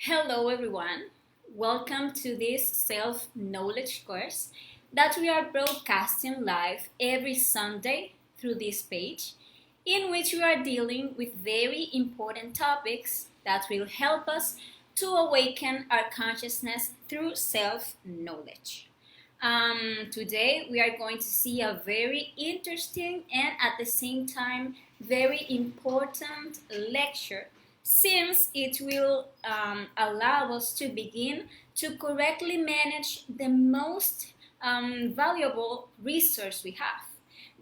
Hello everyone, welcome to this self-knowledge course that we are broadcasting live every Sunday through this page, in which we are dealing with very important topics that will help us to awaken our consciousness through self-knowledge. Today we are going to see a very interesting and at the same time very important lecture, since it will allow us to begin to correctly manage the most valuable resource we have.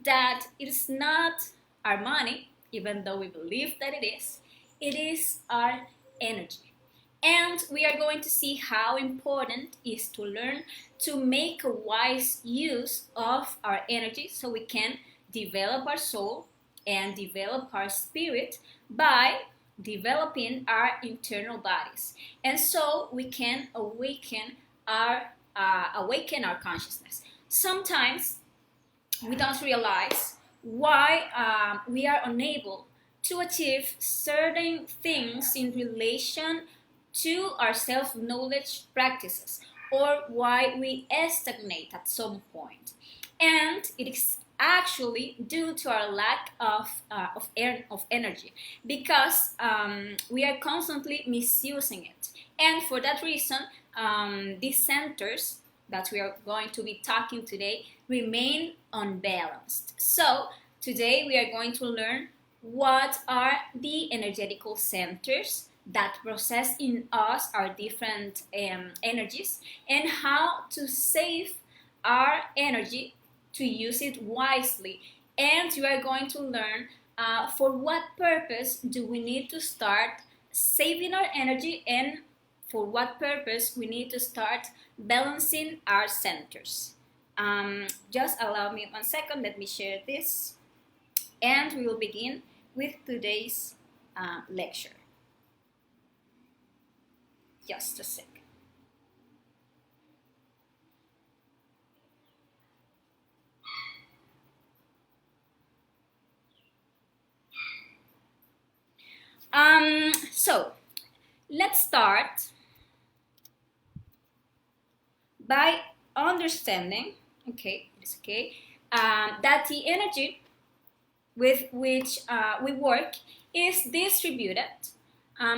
That it is not our money, even though we believe that it is our energy. And we are going to see how important it is to learn to make a wise use of our energy so we can develop our soul and develop our spirit by developing our internal bodies, and so we can awaken our consciousness. Sometimes we don't realize why we are unable to achieve certain things in relation to our self-knowledge practices, or why we stagnate at some point. And it is actually due to our lack of energy, because we are constantly misusing it. And for that reason, these centers that we are going to be talking today remain unbalanced. So today we are going to learn what are the energetical centers that process in us our different energies, and how to save our energy, to use it wisely. And you are going to learn for what purpose do we need to start saving our energy, and for what purpose we need to start balancing our centers. Just allow me 1 second, let me share this, and we will begin with today's lecture. Just a sec. So let's start by understanding, that the energy with which we work is distributed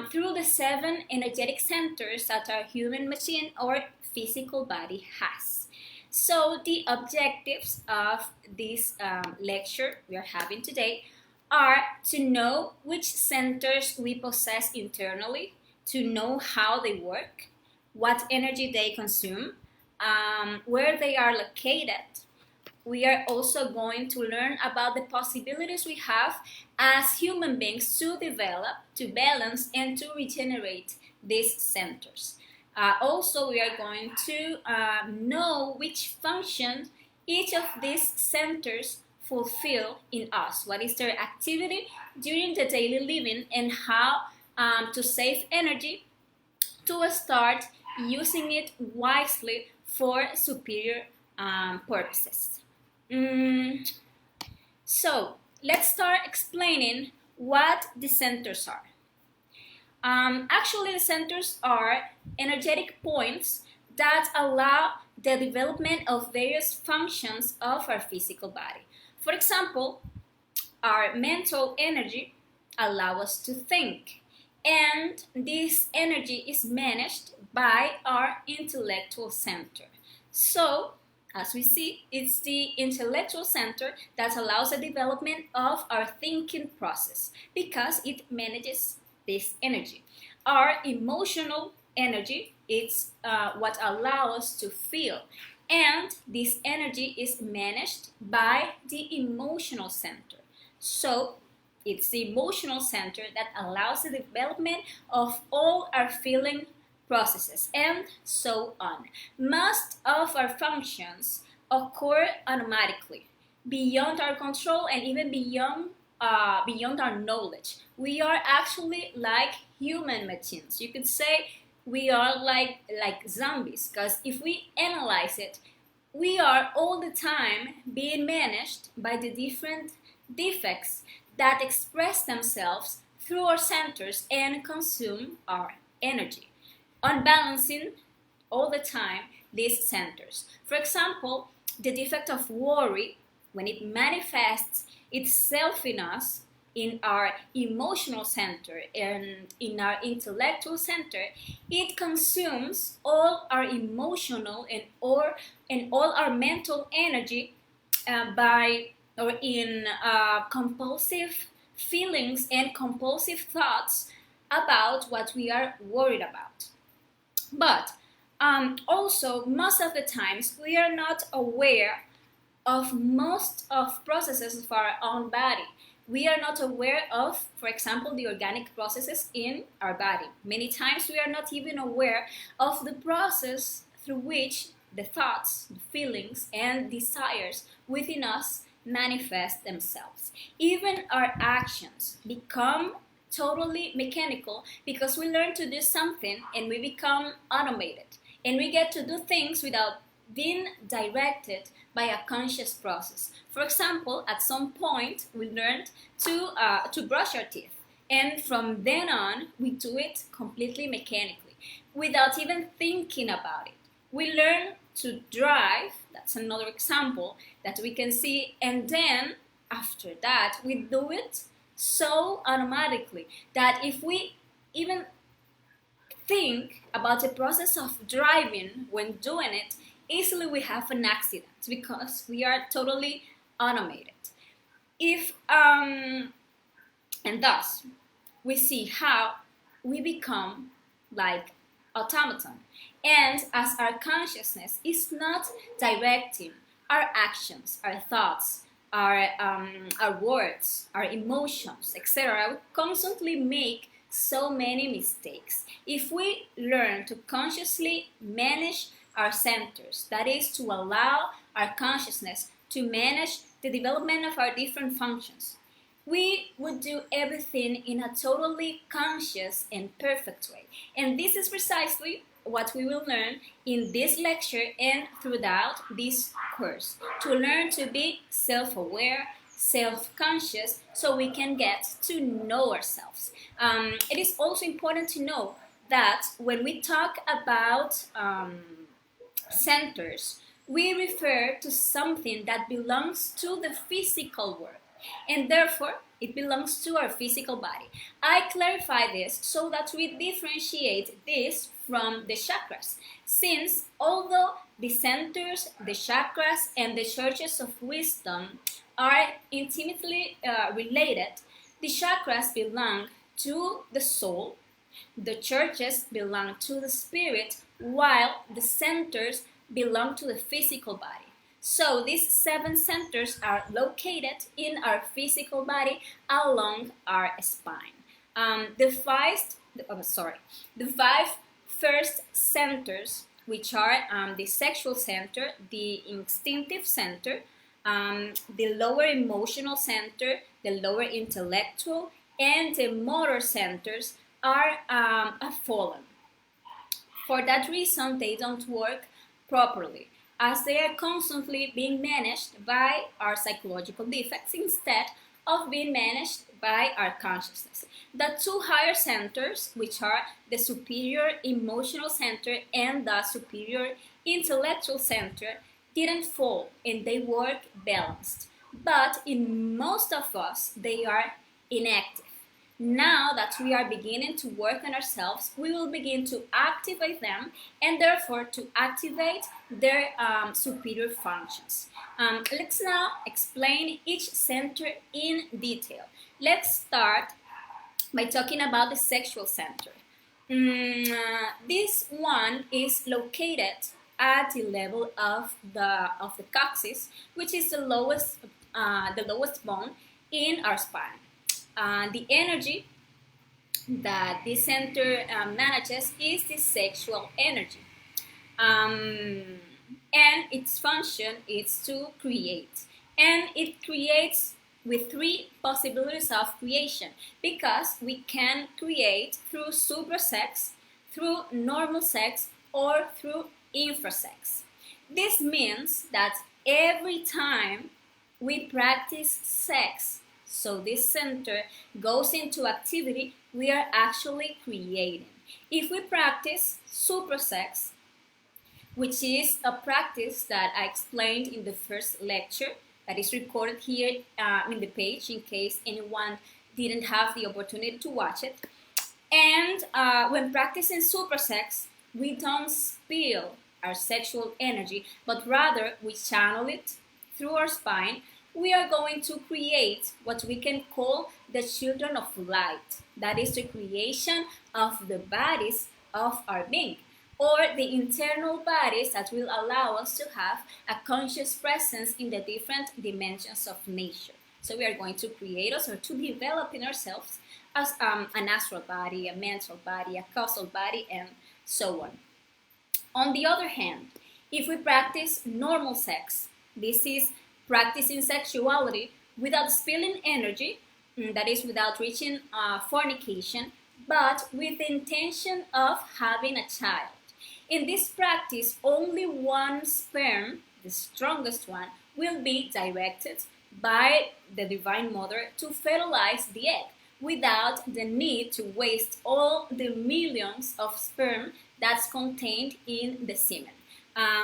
through the 7 energetic centers that our human machine or physical body has. So the objectives of this lecture we are having today are to know which centers we possess internally, to know how they work, what energy they consume, where they are located. We are also going to learn about the possibilities we have as human beings to develop, to balance, and to regenerate these centers. Also, we are going to know which function each of these centers fulfill in us. What is their activity during the daily living, and how to save energy to start using it wisely for superior purposes. So let's start explaining what the centers are. Actually, the centers are energetic points that allow the development of various functions of our physical body. For example, our mental energy allows us to think, and this energy is managed by our intellectual center. So, as we see, it's the intellectual center that allows the development of our thinking process, because it manages this energy. Our emotional energy, it's what allows us to feel, and this energy is managed by the emotional center. So it's the emotional center that allows the development of all our feeling processes, and so on. Most of our functions occur automatically, beyond our control, and even beyond our knowledge. We are actually like human machines. You could say we are like zombies, because if we analyze it, we are all the time being managed by the different defects that express themselves through our centers and consume our energy. unbalancing all the time these centers. For example, the defect of worry, when it manifests itself in us, in our emotional center and in our intellectual center, it consumes all our emotional and all our mental energy by or in compulsive feelings and compulsive thoughts about what we are worried about. But also, most of the times, we are not aware of most of processes of our own body. We are not aware of, for example, the organic processes in our body. Many times we are not even aware of the process through which the thoughts, the feelings, and desires within us manifest themselves. Even our actions become totally mechanical because we learn to do something and we become automated. And we get to do things without being directed by a conscious process. For example, at some point we learned to brush our teeth, and from then on we do it completely mechanically without even thinking about it. We learn to drive, that's another example that we can see, and then after that we do it so automatically that if we even think about the process of driving when doing it, easily we have an accident because we are totally automated. If and thus we see how we become like automaton, and as our consciousness is not directing our actions, our thoughts, our words, our emotions, etc., we constantly make so many mistakes. If we learn to consciously manage our centers, that is, to allow our consciousness to manage the development of our different functions, we would do everything in a totally conscious and perfect way. And this is precisely what we will learn in this lecture and throughout this course, to learn to be self-aware, self-conscious, so we can get to know ourselves. It is also important to know that when we talk about centers, we refer to something that belongs to the physical world, and therefore it belongs to our physical body. I clarify this so that we differentiate this from the chakras, since although the centers, the chakras, and the churches of wisdom are intimately related, the chakras belong to the soul, the churches belong to the spirit, while the centers belong to the physical body. So these 7 centers are located in our physical body along our spine. The five first centers, which are the sexual center, the instinctive center, the lower emotional center, the lower intellectual, and the motor centers are fallen. For that reason, they don't work properly, as they are constantly being managed by our psychological defects instead of being managed by our consciousness. The 2 higher centers, which are the superior emotional center and the superior intellectual center, didn't fall and they work balanced. But in most of us, they are inactive. Now that we are beginning to work on ourselves, we will begin to activate them and therefore to activate their superior functions. Let's now explain each center in detail. Let's start by talking about the sexual center. This one is located at the level of the coccyx, which is the lowest bone in our spine. The energy that this center manages is the sexual energy, and its function is to create, and it creates with 3 possibilities of creation, because we can create through suprasex, through normal sex, or through infrasex. This means that every time we practice sex, so this center goes into activity, we are actually creating. If we practice supersex, which is a practice that I explained in the first lecture, that is recorded here in the page in case anyone didn't have the opportunity to watch it. And when practicing supersex, we don't spill our sexual energy, but rather we channel it through our spine. We are going to create what we can call the children of light. That is the creation of the bodies of our being, or the internal bodies that will allow us to have a conscious presence in the different dimensions of nature. So we are going to create us or to develop in ourselves as an astral body, a mental body, a causal body, and so on. On the other hand, if we practice normal sex, this is practicing sexuality without spilling energy, that is without reaching fornication, but with the intention of having a child. In this practice, only one sperm, the strongest one, will be directed by the Divine Mother to fertilize the egg without the need to waste all the millions of sperm that's contained in the semen.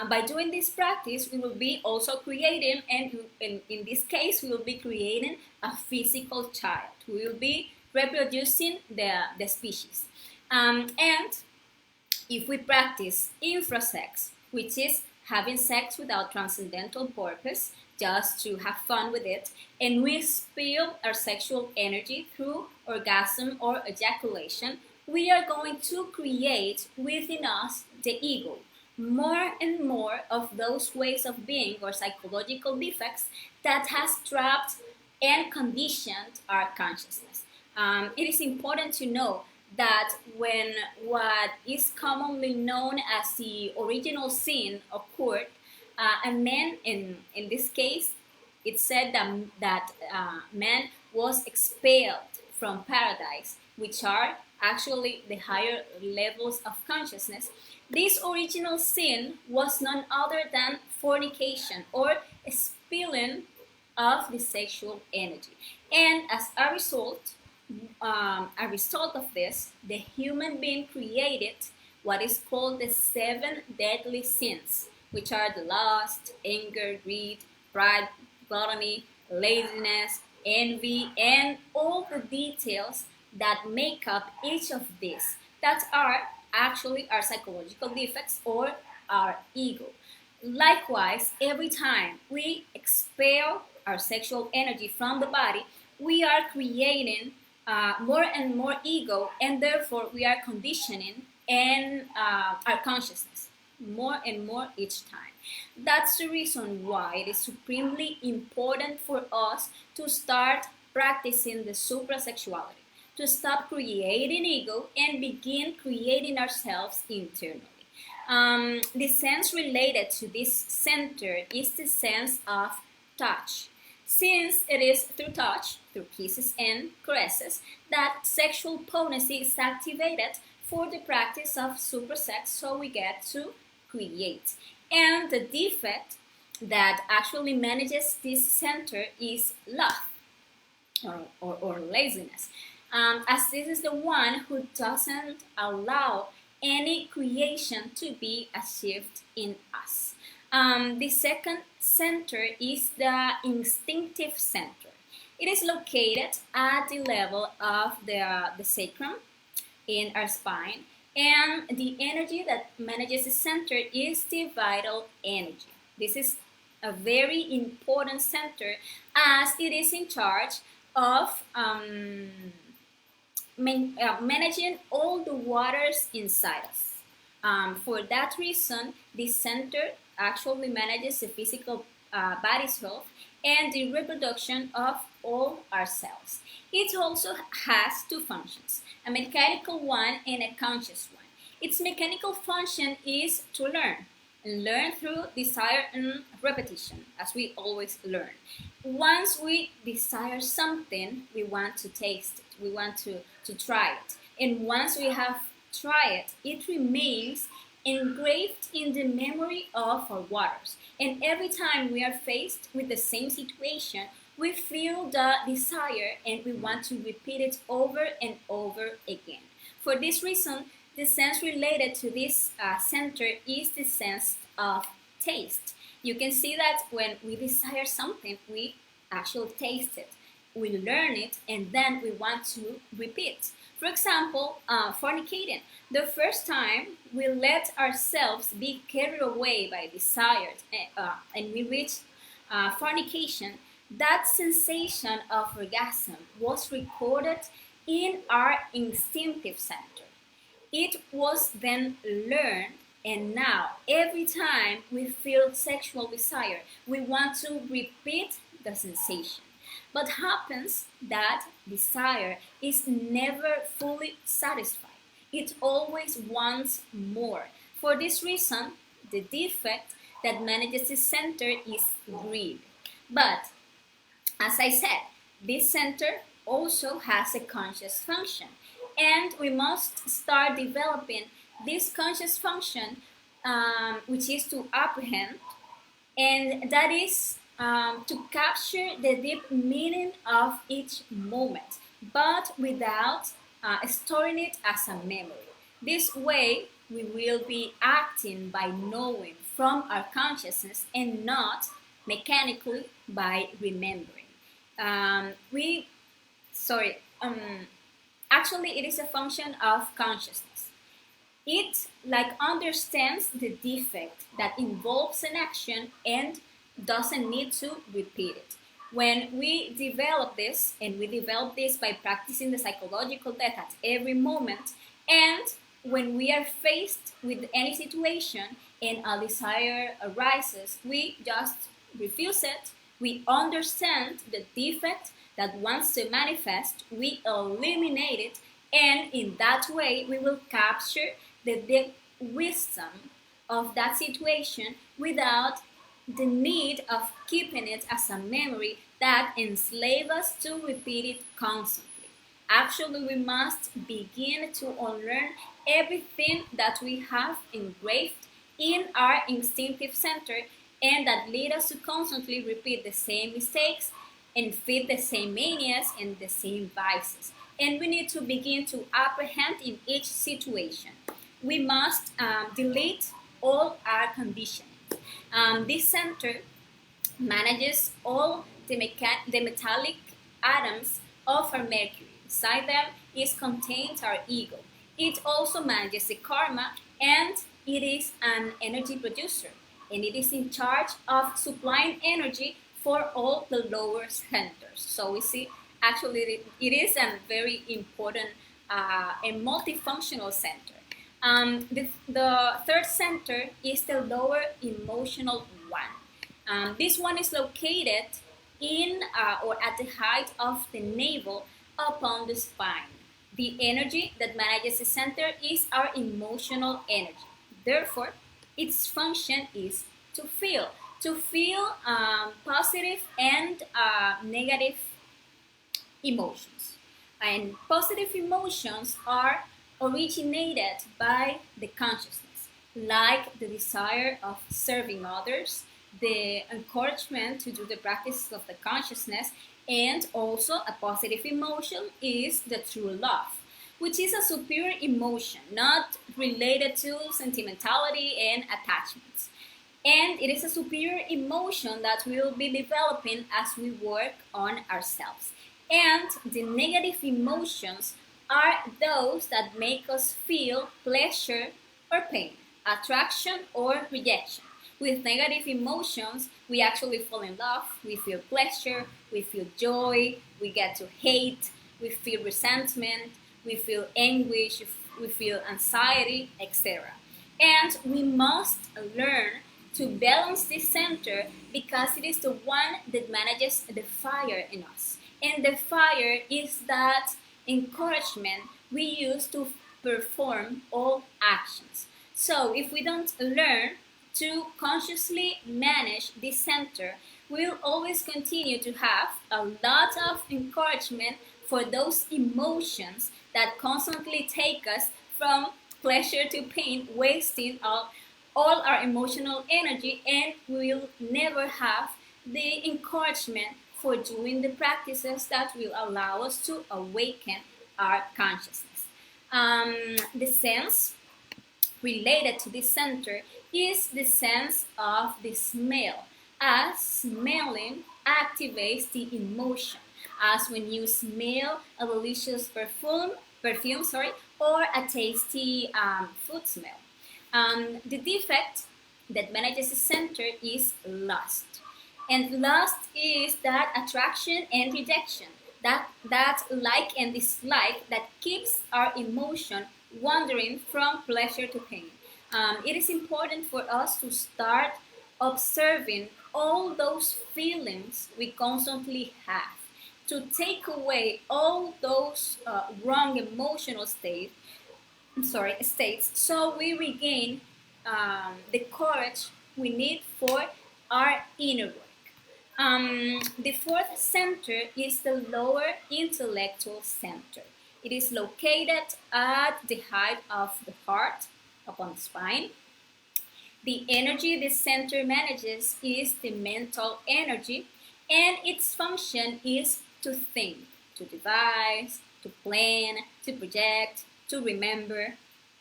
By doing this practice, we will be also creating, and in this case, we will be creating a physical child. We will be reproducing the species. And if we practice infrasex, which is having sex without transcendental purpose, just to have fun with it, and we spill our sexual energy through orgasm or ejaculation, we are going to create within us the ego. More and more of those ways of being or psychological defects that has trapped and conditioned our consciousness. It is important to know that when what is commonly known as the original sin occurred, a man, in this case, it said that man was expelled from paradise, which are actually the higher levels of consciousness. This original sin was none other than fornication or spilling of the sexual energy. And as a result of this, the human being created what is called the 7 deadly sins, which are the lust, anger, greed, pride, gluttony, laziness, envy, and all the details that make up each of these that are actually our psychological defects or our ego. Likewise, every time we expel our sexual energy from the body, we are creating more and more ego, and therefore we are conditioning and our consciousness more and more each time. That's the reason why it is supremely important for us to start practicing the suprasexuality, to stop creating ego and begin creating ourselves internally. The sense related to this center is the sense of touch, since it is through touch, through kisses and caresses, that sexual potency is activated for the practice of supersex, so we get to create. And the defect that actually manages this center is love or laziness, as this is the one who doesn't allow any creation to be achieved in us. The second center is the Instinctive Center. It is located at the level of the sacrum in our spine, and the energy that manages the center is the vital energy. This is a very important center as it is in charge of managing all the waters inside us. For that reason, this center actually manages the physical body's health and the reproduction of all our cells. It also has two functions, a mechanical one and a conscious one. Its mechanical function is to learn, and learn through desire and repetition, as we always learn. Once we desire something, we want to taste it, we want to try it. And once we have tried it, it remains engraved in the memory of our waters. And every time we are faced with the same situation, we feel the desire and we want to repeat it over and over again. For this reason, the sense related to this center is the sense of taste. You can see that when we desire something, we actually taste it, we learn it, and then we want to repeat. For example, fornicating. The first time we let ourselves be carried away by desires and we reach fornication, that sensation of orgasm was recorded in our instinctive center. It was then learned, and now every time we feel sexual desire, we want to repeat the sensation. But happens that desire is never fully satisfied. It always wants more. For this reason, the defect that manages the center is greed. But as I said, this center also has a conscious function, and we must start developing this conscious function, which is to apprehend, and that is to capture the deep meaning of each moment, but without storing it as a memory. This way, we will be acting by knowing from our consciousness and not mechanically by remembering. We, sorry, actually, it is a function of consciousness. It understands the defect that involves an action and doesn't need to repeat it. When we develop this, and we develop this by practicing the psychological death at every moment, and when we are faced with any situation and a desire arises, we just refuse it. We understand the defect that wants to manifest, we eliminate it, and in that way we will capture the wisdom of that situation without the need of keeping it as a memory that enslaves us to repeat it constantly. Actually, we must begin to unlearn everything that we have engraved in our instinctive center and that lead us to constantly repeat the same mistakes and feed the same manias and the same vices. And we need to begin to apprehend in each situation. We must delete all our conditioning. This center manages all the metallic atoms of our mercury. Inside them is contained our ego. It also manages the karma, and it is an energy producer, and it is in charge of supplying energy for all the lower centers. So we see actually it is a very important and multifunctional center. The third center is the lower emotional one. This one is located in or at the height of the navel upon the spine. The energy that manages the center is our emotional energy. Therefore, its function is to feel positive and negative emotions. And positive emotions are originated by the consciousness, like the desire of serving others, the encouragement to do the practice of the consciousness, and also a positive emotion is the true love, which is a superior emotion, not related to sentimentality and attachments. And it is a superior emotion that we will be developing as we work on ourselves. And the negative emotions are those that make us feel pleasure or pain, attraction or rejection. With negative emotions, we actually fall in love, we feel pleasure, we feel joy, we get to hate, we feel resentment, we feel anguish, we feel anxiety, etc. And we must learn to balance this center because it is the one that manages the fire in us. And the fire is that encouragement we use to perform all actions. So if we don't learn to consciously manage this center, we'll always continue to have a lot of encouragement for those emotions that constantly take us from pleasure to pain, wasting all our emotional energy, and we'll never have the encouragement for doing the practices that will allow us to awaken our consciousness. The sense related to this center is the sense of the smell, as smelling activates the emotion, as when you smell a delicious perfume, or a tasty food smell. The defect that manages the center is lust. And lust is that attraction and rejection, that like and dislike that keeps our emotion wandering from pleasure to pain. It is important for us to start observing all those feelings we constantly have, to take away all those wrong emotional states, so we regain the courage we need for our inner work. The fourth center is the lower intellectual center. It is located at the height of the heart, upon the spine. The energy this center manages is the mental energy, and its function is to think, to devise, to plan, to project, to remember.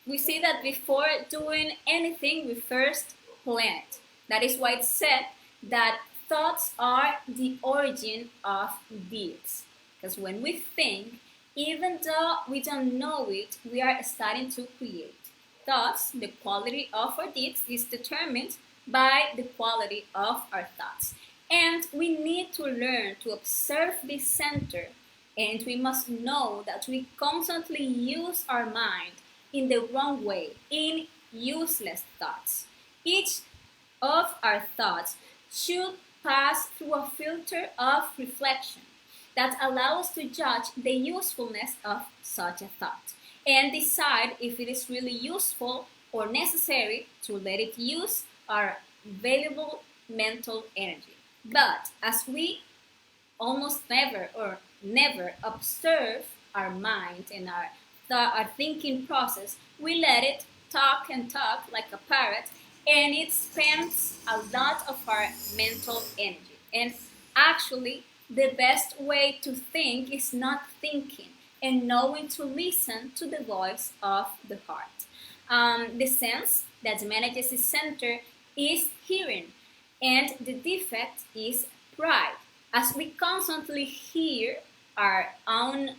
We see that before doing anything, we first plan it. That is why it's said that thoughts are the origin of deeds. Because when we think, even though we don't know it, we are starting to create. Thus, the quality of our deeds is determined by the quality of our thoughts. And we need to learn to observe this center, and we must know that we constantly use our mind in the wrong way, in useless thoughts. Each of our thoughts should pass through a filter of reflection that allows us to judge the usefulness of such a thought and decide if it is really useful or necessary to let it use our valuable mental energy. But as we almost never or never observe our mind and our thinking process, we let it talk and talk like a parrot, and it spends a lot of our mental energy. And actually, the best way to think is not thinking and knowing to listen to the voice of the heart. The sense that manages the center is hearing, and the defect is pride. As we constantly hear our own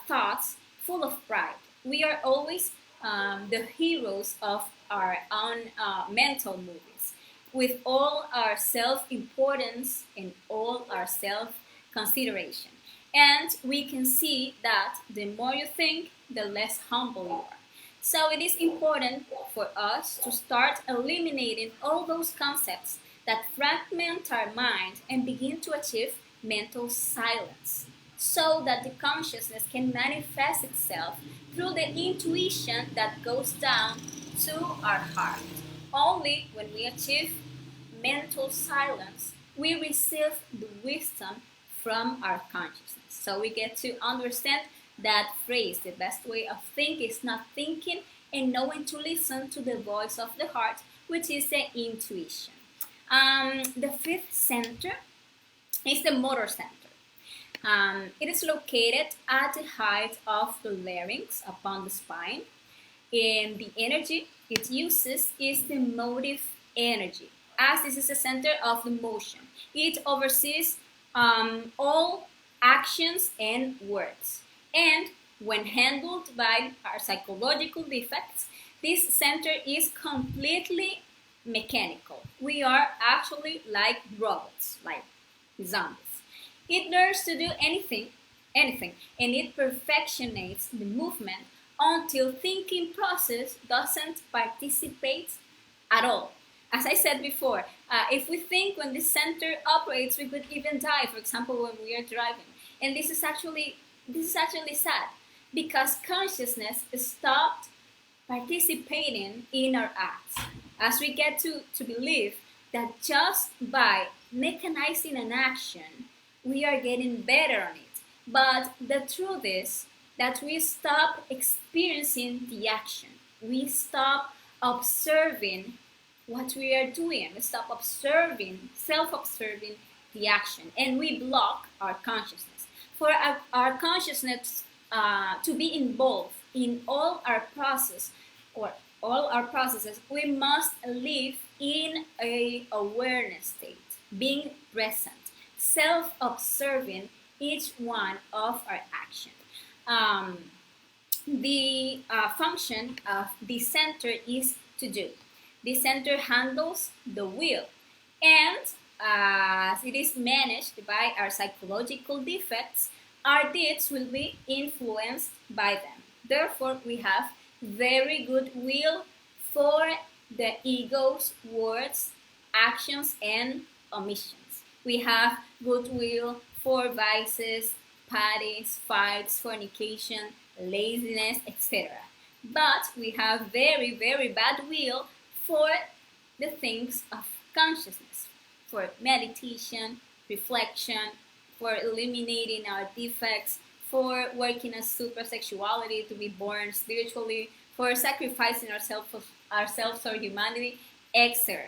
thoughts full of pride, we are always the heroes of our own mental movies, with all our self-importance and all our self-consideration. And we can see that the more you think, the less humble you are. So it is important for us to start eliminating all those concepts that fragment our mind and begin to achieve mental silence, so that the consciousness can manifest itself through the intuition that goes down to our heart. Only when we achieve mental silence, we receive the wisdom from our consciousness. So we get to understand that phrase: the best way of thinking is not thinking, and knowing to listen to the voice of the heart, which is the intuition. The fifth center is the motor center. It is located at the height of the larynx upon the spine, and the energy it uses is the motive energy, as this is the center of the motion. It oversees all actions and words. And when handled by our psychological defects, this center is completely mechanical. We are actually like robots, like zombies. It learns to do anything, and it perfectionates the movement until thinking process doesn't participate at all. As I said before, if we think when the center operates, we could even die. For example, when we are driving, and this is actually sad, because consciousness stopped participating in our acts. As we get to believe that just by mechanizing an action, we are getting better on it. But the truth is that we stop experiencing the action. We stop observing what we are doing. We stop observing, self-observing the action, and we block our consciousness. For our consciousness to be involved in all our process or all our processes, we must live in a awareness state, being present, self-observing each one of our actions. Um, the function of the center is to do. The center handles the will, and as it is managed by our psychological defects, our deeds will be influenced by them. Therefore, we have very good will for the ego's words, actions, and omissions. We have goodwill for vices, parties, fights, fornication, laziness, etc. But we have very, very bad will for the things of consciousness, for meditation, reflection, for eliminating our defects, for working on supersexuality to be born spiritually, for sacrificing ourselves for humanity, etc.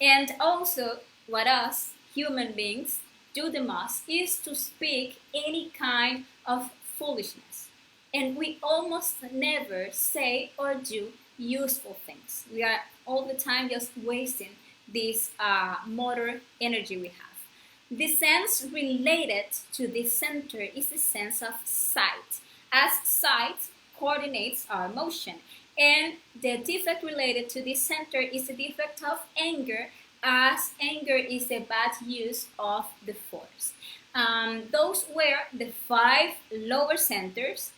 And also, what us human beings do the most is to speak any kind of foolishness. And we almost never say or do useful things. We are all the time just wasting this motor energy we have. The sense related to this center is the sense of sight, as sight coordinates our motion. And the defect related to this center is the defect of anger, as anger is a bad use of the force. Those were the 5 lower centers,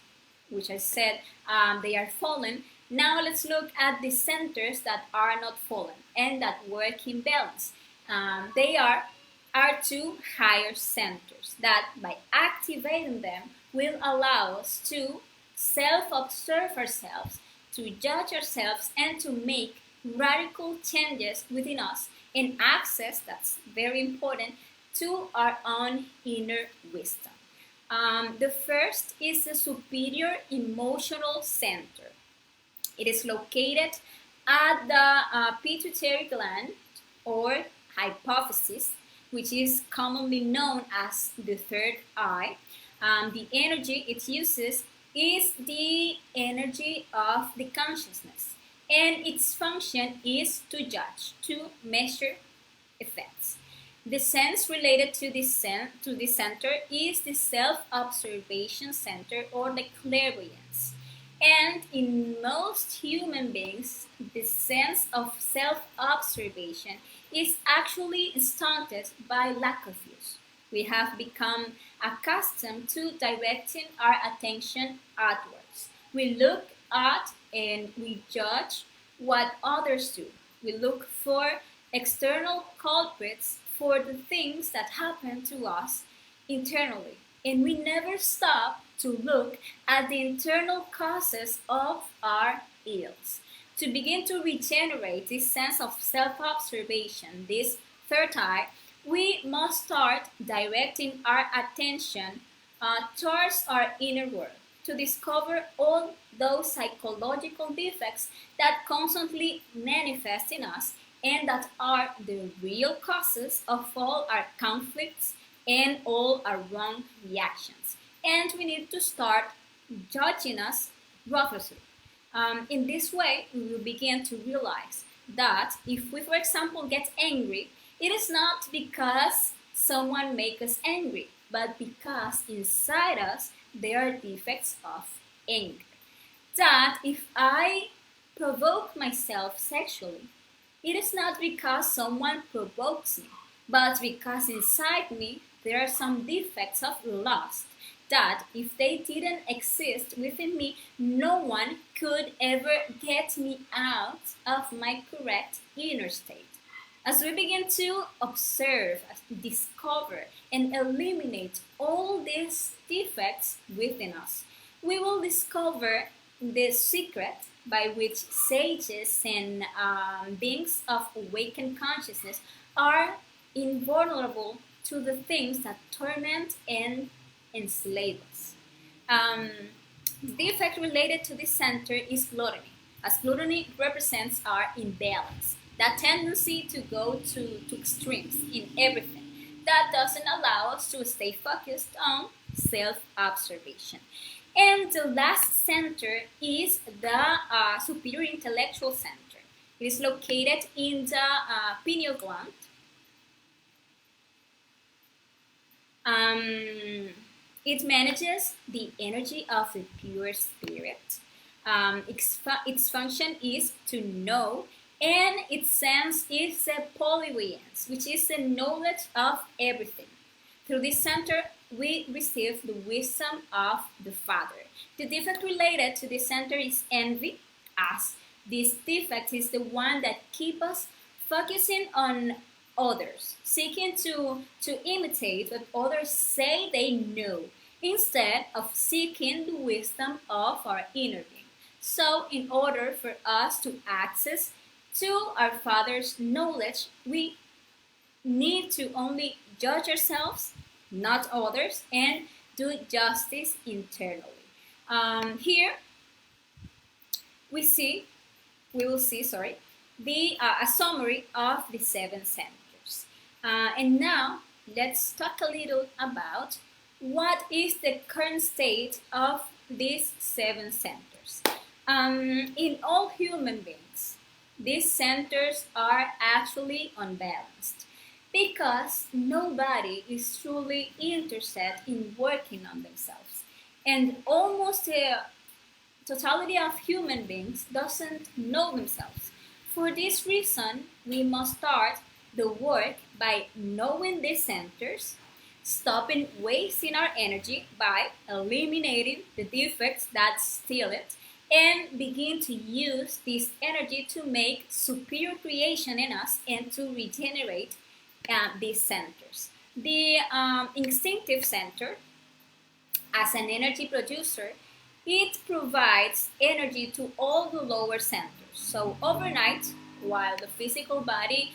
which I said they are fallen. Now let's look at the centers that are not fallen and that work in balance. They are our 2 higher centers that by activating them will allow us to self-observe ourselves, to judge ourselves, and to make radical changes within us and access, that's very important, to our own inner wisdom. The first is the superior emotional center. It is located at the pituitary gland or hypophysis, which is commonly known as the third eye. The energy it uses is the energy of the consciousness, and its function is to judge, to measure effects. The sense related to this center is the self-observation center or the clairvoyance. And in most human beings, the sense of self-observation is actually stunted by lack of use. We have become accustomed to directing our attention outwards. We look at and we judge what others do. We look for external culprits for the things that happen to us internally. And we never stop to look at the internal causes of our ills. To begin to regenerate this sense of self-observation, this third eye, we must start directing our attention towards our inner world to discover all those psychological defects that constantly manifest in us and that are the real causes of all our conflicts and all our wrong reactions. And we need to start judging us ruthlessly. In this way, we will begin to realize that if we, for example, get angry, it is not because someone makes us angry, but because inside us there are defects of anger. That if I provoke myself sexually, it is not because someone provokes me, but because inside me there are some defects of lust that if they didn't exist within me, no one could ever get me out of my correct inner state. As we begin to observe, discover, and eliminate all these defects within us, we will discover the secret by which sages and beings of awakened consciousness are invulnerable to the things that torment and enslave us. The defect related to this center is gluttony, as gluttony represents our imbalance, that tendency to go to extremes in everything that doesn't allow us to stay focused on self-observation. And the last center is the superior intellectual center. It is located in the pineal gland. It manages the energy of the pure spirit. Its function is to know, and its sense is a polyvience, which is the knowledge of everything. Through this center, we receive the wisdom of the Father. The defect related to this center is envy, as this defect is the one that keeps us focusing on others, seeking to imitate what others say they know, instead of seeking the wisdom of our inner being. So, in order for us to access to our Father's knowledge, we need to only judge ourselves, not others, and do justice internally. Here we will see, a summary of the 7 centers. And now let's talk a little about what is the current state of these 7 centers. In all human beings, these centers are actually unbalanced because nobody is truly interested in working on themselves, and almost the totality of human beings doesn't know themselves. For this reason, we must start the work by knowing these centers, stopping wasting our energy by eliminating the defects that steal it, and begin to use this energy to make superior creation in us and to regenerate these centers. The instinctive center, as an energy producer, it provides energy to all the lower centers. So overnight, while the physical body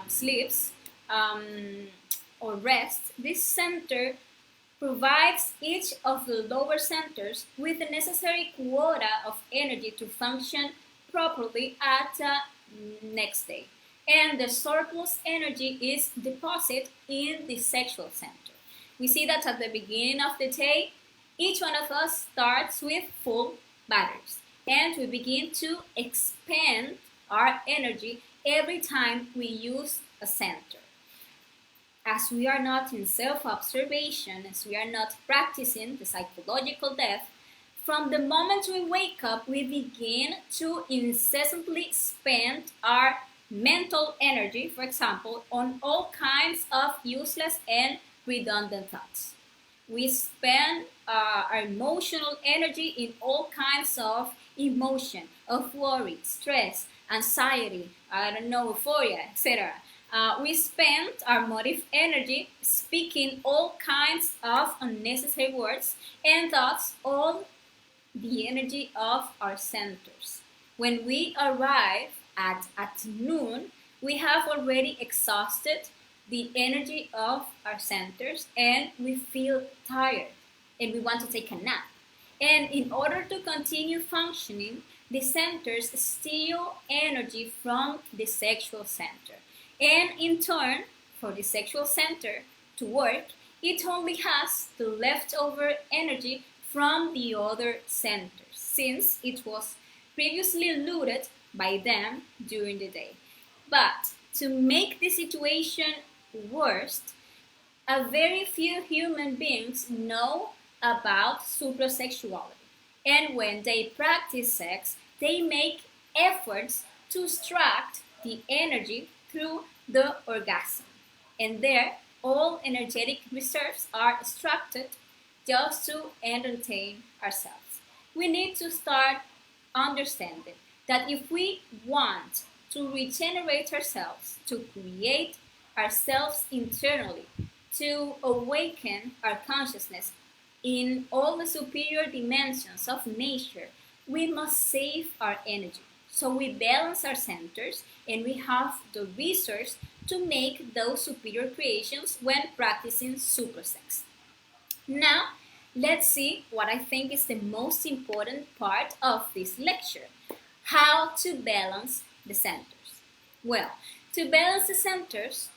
sleeps or rests, this center provides each of the lower centers with the necessary quota of energy to function properly at the next day. And the surplus energy is deposited in the sexual center. We see that at the beginning of the day, each one of us starts with full batteries, and we begin to expand our energy every time we use a center. As we are not in self-observation, as we are not practicing the psychological death, from the moment we wake up, we begin to incessantly spend our mental energy, for example, on all kinds of useless and redundant thoughts. We spend our emotional energy in all kinds of emotion, of worry, stress, anxiety, euphoria, etc. We spend our motive energy speaking all kinds of unnecessary words and thoughts on the energy of our centers. When we arrive at noon, we have already exhausted the energy of our centers and we feel tired and we want to take a nap. And in order to continue functioning, the centers steal energy from the sexual center. And in turn, for the sexual center to work, it only has the leftover energy from the other centers, since it was previously looted by them during the day. But to make the situation worse, a very few human beings know about suprasexuality. And when they practice sex, they make efforts to extract the energy through the orgasm. And there, all energetic reserves are extracted just to entertain ourselves. We need to start understanding that if we want to regenerate ourselves, to create ourselves internally, to awaken our consciousness in all the superior dimensions of nature, we must save our energy. So we balance our centers and we have the resource to make those superior creations when practicing suprasex. Now, let's see what I think is the most important part of this lecture: how to balance the centers. Well, to balance the centers,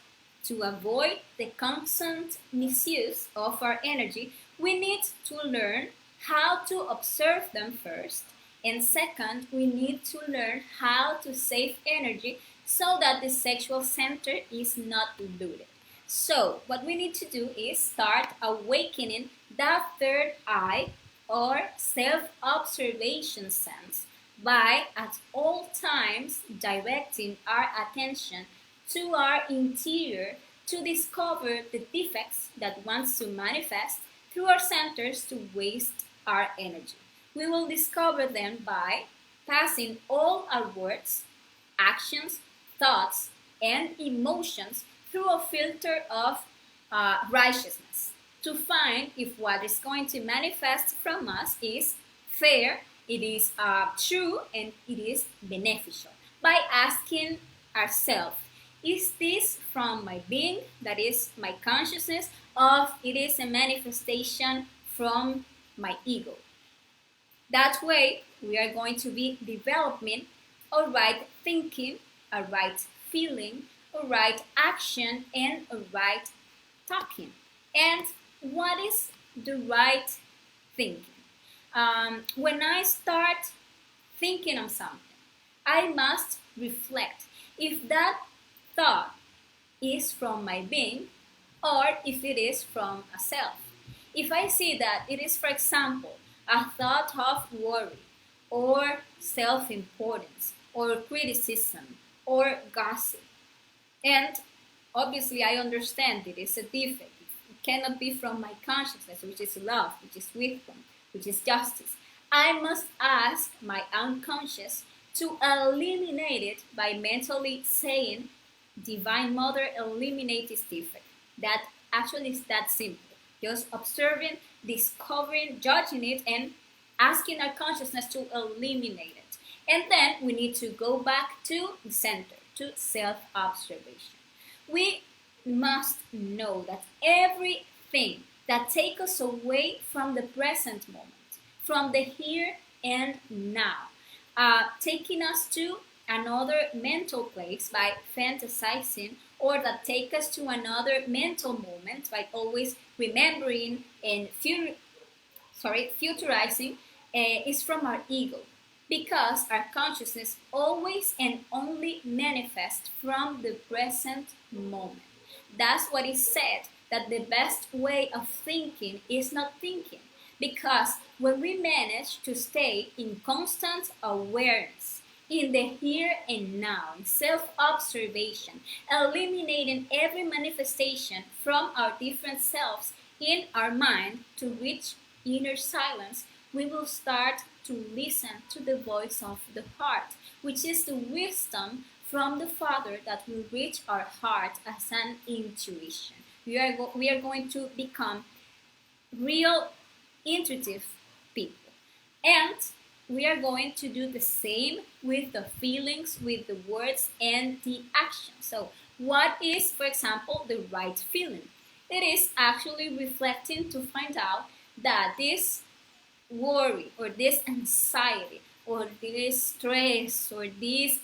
to avoid the constant misuse of our energy, we need to learn how to observe them first. And second, we need to learn how to save energy so that the sexual center is not diluted. So, what we need to do is start awakening that third eye or self observation sense by at all times directing our attention to our interior to discover the defects that wants to manifest through our centers to waste our energy. We will discover them by passing all our words, actions, thoughts, and emotions through a filter of righteousness to find if what is going to manifest from us is fair, it is true, and it is beneficial. By asking ourselves, is this from my being, that is my consciousness, or it is a manifestation from my ego? That way, we are going to be developing a right thinking, a right feeling, a right action, and a right talking. And what is the right thinking? When I start thinking of something, I must reflect if that thought is from my being or if it is from a self. If I see that it is, for example, a thought of worry or self-importance or criticism or gossip, and obviously I understand it is a defect. It cannot be from my consciousness, which is love, which is wisdom, which is justice. I must ask my unconscious to eliminate it by mentally saying, Divine Mother, eliminate this defect. That actually is that simple. Just observing, discovering, judging it, and asking our consciousness to eliminate it. And then we need to go back to the center, to self-observation. We must know that everything that takes us away from the present moment, from the here and now, taking us to another mental place by fantasizing, or that take us to another mental moment by always remembering and futurizing, is from our ego, because our consciousness always and only manifests from the present moment. That's what is said, that the best way of thinking is not thinking, because when we manage to stay in constant awareness, in the here and now, in self-observation, eliminating every manifestation from our different selves in our mind to reach inner silence, we will start to listen to the voice of the heart, which is the wisdom from the Father that will reach our heart as an intuition. We are going to become real intuitive people. And we are going to do the same with the feelings, with the words, and the action. So, what is, for example, the right feeling? It is actually reflecting to find out that this worry or this anxiety or this stress or this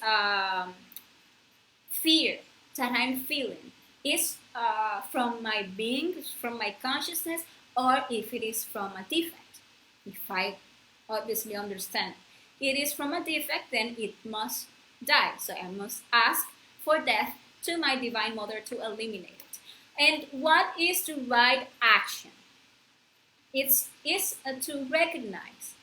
fear that I'm feeling is from my being, from my consciousness, or if it is from a defect. If I obviously understand it is from a defect, then it must die. So I must ask for death to my Divine Mother to eliminate it. And what is the right action? It's to recognize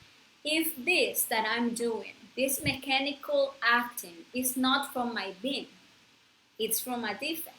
if this that I'm doing, this mechanical acting, is not from my being, it's from a defect.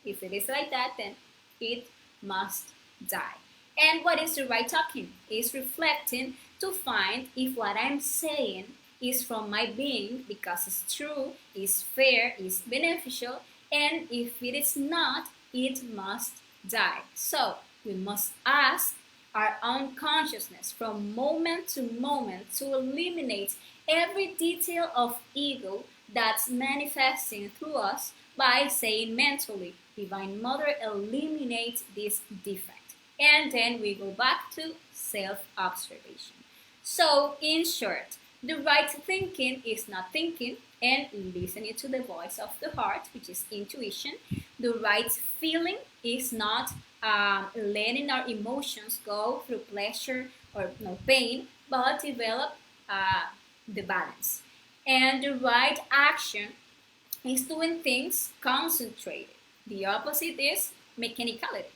If it is like that, then it must die. And what is the right talking? Is reflecting to find if what I'm saying is from my being, because it's true, is fair, is beneficial, and if it is not, it must die. So we must ask our own consciousness from moment to moment to eliminate every detail of ego that's manifesting through us by saying mentally, Divine Mother, eliminate this defect. And then we go back to self-observation. So, in short, The right thinking is not thinking and listening to the voice of the heart, which is intuition. The right feeling is not letting our emotions go through pleasure or no pain, but develop the balance. And the right action is doing things concentrated. The opposite is mechanicality.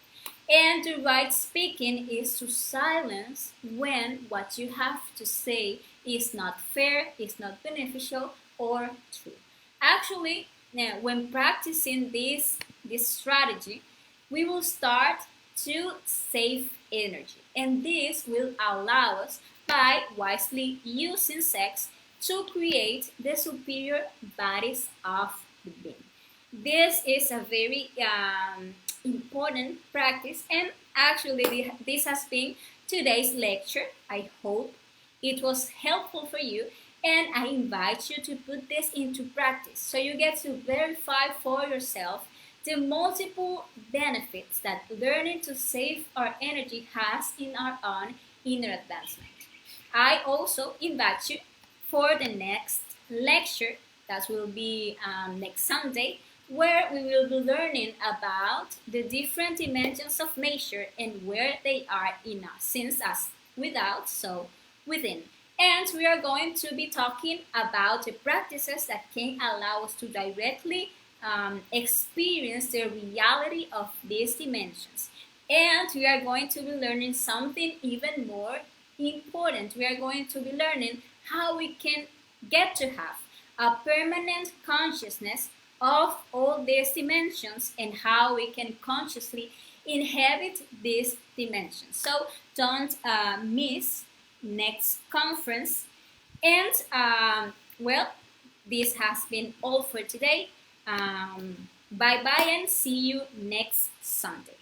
And the right speaking is to silence when what you have to say is not fair, is not beneficial, or true. Actually, now, when practicing this strategy, we will start to save energy. And this will allow us, by wisely using sex, to create the superior bodies of the being. This is a very important practice, and actually this has been today's lecture. I hope it was helpful for you, and I invite you to put this into practice so you get to verify for yourself the multiple benefits that learning to save our energy has in our own inner advancement. I also invite you for the next lecture that will be next Sunday, where we will be learning about the different dimensions of nature and where they are in us, since as without, so within. And we are going to be talking about the practices that can allow us to directly experience the reality of these dimensions. And we are going to be learning something even more important. We are going to be learning how we can get to have a permanent consciousness of all these dimensions and how we can consciously inhabit these dimensions. So don't miss next conference. And well, this has been all for today. Bye bye and see you next Sunday.